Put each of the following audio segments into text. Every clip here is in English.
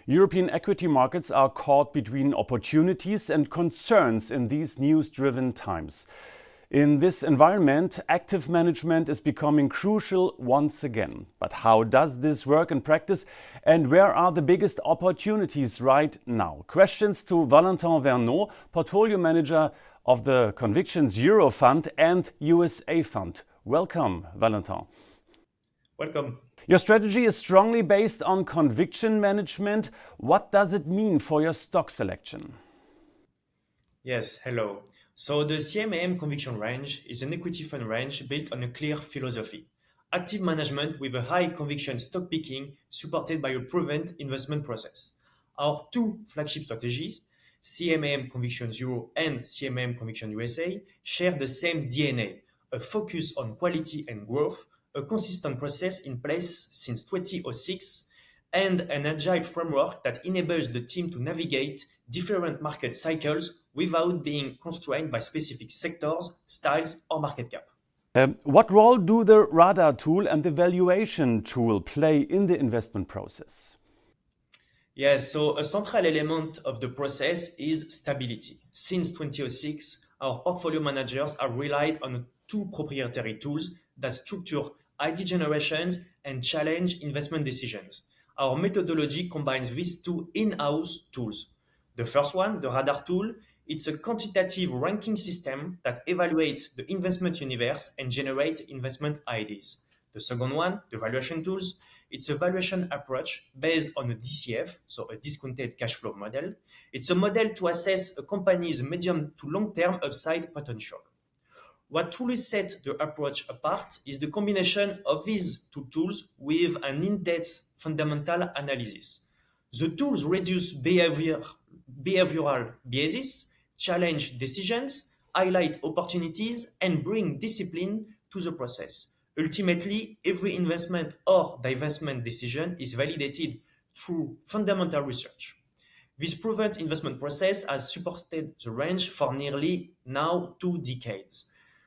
European equity markets are caught between opportunities and concerns in these news-driven times. In this environment, active management is becoming crucial once again. But how does this work in practice, and where are the biggest opportunities right now? Questions to Valentin Vergnaud, portfolio manager of the Convictions Euro Fund and USA Fund. Welcome, Valentin. Welcome. Your strategy is strongly based on conviction management. What does it mean for your stock selection? Yes, hello. So the CMAM Conviction range is an equity fund range built on a clear philosophy. Active management with a high conviction stock picking supported by a proven investment process. Our two flagship strategies, CMAM Convictions Euro and CMAM Conviction USA, share the same DNA, a focus on quality and growth, a consistent process in place since 2006, and an agile framework that enables the team to navigate different market cycles without being constrained by specific sectors, styles, or market cap. What role do the radar tool and the valuation tool play in the investment process? Yes, so a central element of the process is stability. Since 2006, our portfolio managers have relied on two proprietary tools that structure ID generations and challenge investment decisions. Our methodology combines these two in-house tools. The first one, the radar tool, it's a quantitative ranking system that evaluates the investment universe and generates investment ideas. The second one, the valuation tools, it's a valuation approach based on a DCF, so a discounted cash flow model. It's a model to assess a company's medium to long-term upside potential. What truly sets the approach apart is the combination of these two tools with an in-depth fundamental analysis. The tools reduce behavioral biases, challenge decisions, highlight opportunities, and bring discipline to the process. Ultimately, every investment or divestment decision is validated through fundamental research. This proven investment process has supported the range for nearly now 2 decades.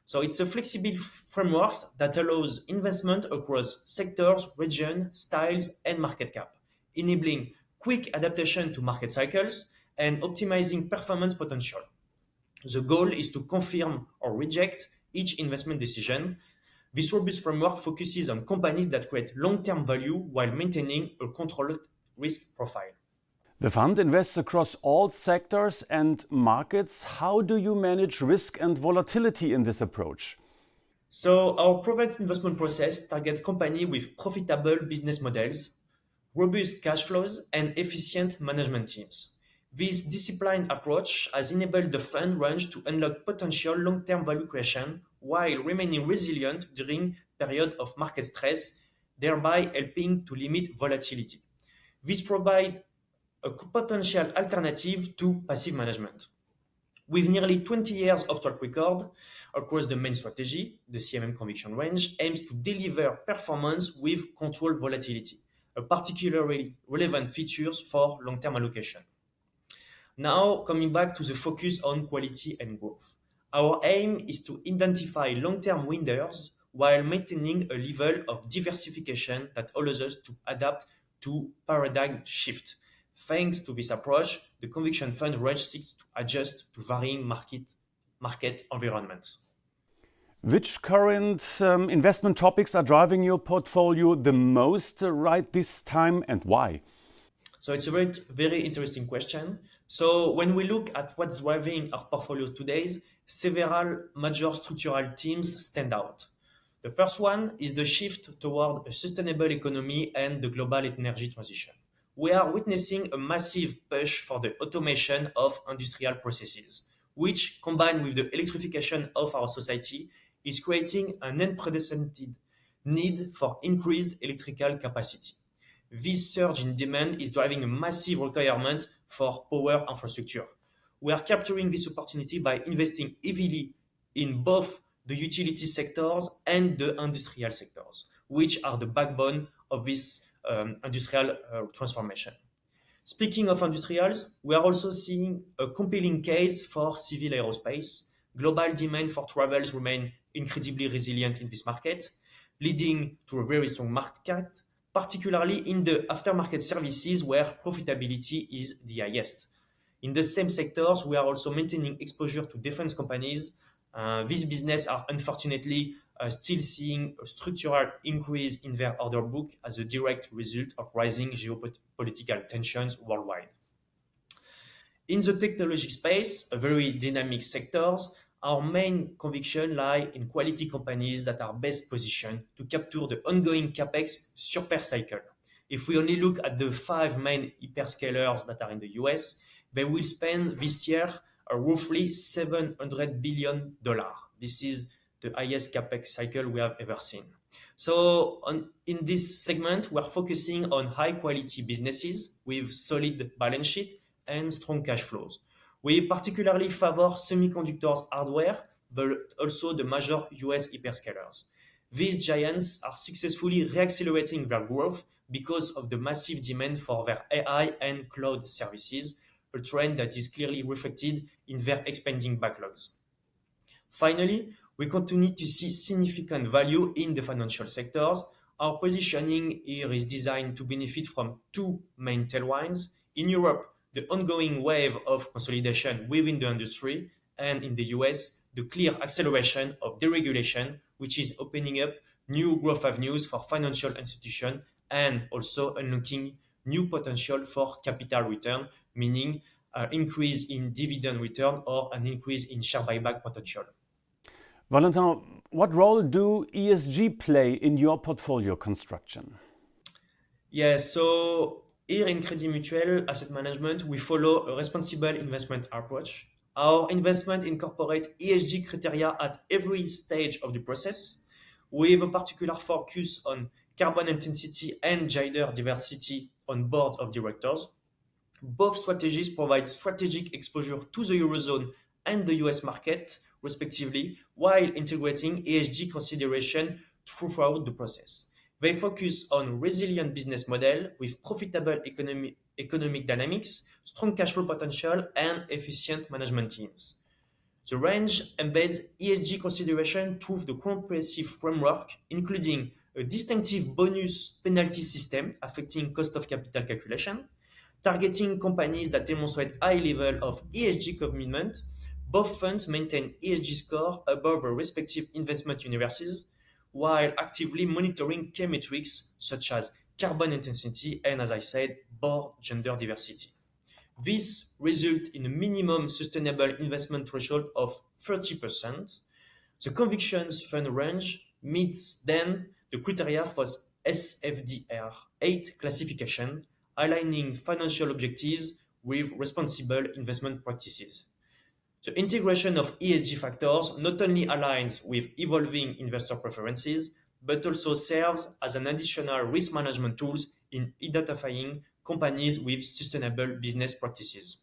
So it's a flexible framework that allows investment across sectors, regions, styles, and market cap, enabling quick adaptation to market cycles and optimizing performance potential. The goal is to confirm or reject each investment decision. This robust framework focuses on companies that create long-term value while maintaining a controlled risk profile. The fund invests across all sectors and markets. How do you manage risk and volatility in this approach? So our proven investment process targets companies with profitable business models, robust cash flows, and efficient management teams. This disciplined approach has enabled the fund range to unlock potential long-term value creation while remaining resilient during periods of market stress, thereby helping to limit volatility. This provides a potential alternative to passive management. With nearly 20 years of track record across the main strategy, the CMM Conviction range aims to deliver performance with controlled volatility, a particularly relevant feature for long-term allocation. Now, coming back to the focus on quality and growth. Our aim is to identify long-term winners while maintaining a level of diversification that allows us to adapt to paradigm shift. Thanks to this approach, the Conviction Fund range seeks to adjust to varying market environments. Which current investment topics are driving your portfolio the most right this time, and why? So it's a very, very interesting question. So when we look at what's driving our portfolio today, several major structural themes stand out. The first one is the shift toward a sustainable economy and the global energy transition. We are witnessing a massive push for the automation of industrial processes, which, combined with the electrification of our society, is creating an unprecedented need for increased electrical capacity. This surge in demand is driving a massive requirement for power infrastructure. We are capturing this opportunity by investing heavily in both the utility sectors and the industrial sectors, which are the backbone of this industrial transformation. Speaking of industrials, we are also seeing a compelling case for civil aerospace. Global demand for travels remain incredibly resilient in this market, leading to a very strong market particularly in the aftermarket services where profitability is the highest. In the same sectors, we are also maintaining exposure to defense companies. These businesses are unfortunately still seeing a structural increase in their order book as a direct result of rising geopolitical tensions worldwide. In the technology space, a very dynamic sectors, our main conviction lie in quality companies that are best positioned to capture the ongoing capex super cycle. If we only look at the 5 main hyperscalers that are in the US, they will spend this year roughly $700 billion. This is the highest capex cycle we have ever seen. So in this segment, we're focusing on high quality businesses with solid balance sheet and strong cash flows. We particularly favor semiconductors hardware, but also the major US hyperscalers. These giants are successfully reaccelerating their growth because of the massive demand for their AI and cloud services, a trend that is clearly reflected in their expanding backlogs. Finally, we continue to see significant value in the financial sectors. Our positioning here is designed to benefit from 2 main tailwinds. In Europe, the ongoing wave of consolidation within the industry, and in the US, the clear acceleration of deregulation, which is opening up new growth avenues for financial institutions and also unlocking new potential for capital return, meaning an increase in dividend return or an increase in share buyback potential. Valentin, what role do ESG play in your portfolio construction? Yes, so here in Crédit Mutuel Asset Management, we follow a responsible investment approach. Our investment incorporate ESG criteria at every stage of the process, with a particular focus on carbon intensity and gender diversity on board of directors. Both strategies provide strategic exposure to the Eurozone and the US market, respectively, while integrating ESG consideration throughout the process. They focus on resilient business model with profitable economic dynamics, strong cash flow potential, and efficient management teams. The range embeds ESG consideration through the comprehensive framework, including a distinctive bonus penalty system affecting cost of capital calculation, targeting companies that demonstrate high level of ESG commitment. Both funds maintain ESG score above their respective investment universes, while actively monitoring key metrics such as carbon intensity and, as I said, board gender diversity. This results in a minimum sustainable investment threshold of 30%. The Convictions fund range meets then the criteria for SFDR 8 classification, aligning financial objectives with responsible investment practices. The integration of ESG factors not only aligns with evolving investor preferences, but also serves as an additional risk management tool in identifying companies with sustainable business practices.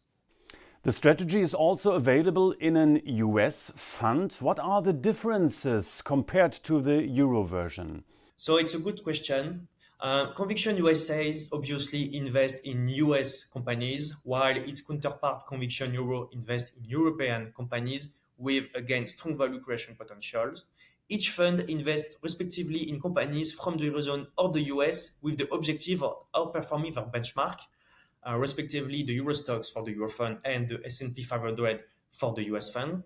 The strategy is also available in an US fund. What are the differences compared to the Euro version? So it's a good question. Conviction USA's obviously invest in US companies, while its counterpart Conviction Euro invest in European companies with, again, strong value creation potentials. Each fund invests respectively in companies from the Eurozone or the US with the objective of outperforming their benchmark, respectively the Euro stocks for the Euro fund and the S&P 500 for the US fund.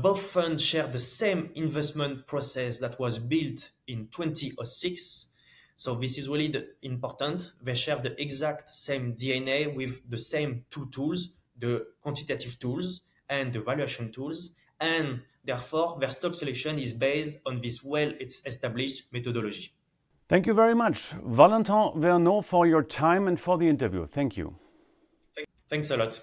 Both funds share the same investment process that was built in 2006. So this is really important. They share the exact same DNA with the same 2 tools, the quantitative tools and the valuation tools. And therefore, their stock selection is based on this well-established methodology. Thank you very much, Valentin Vergnaud, for your time and for the interview. Thank you. Thanks a lot.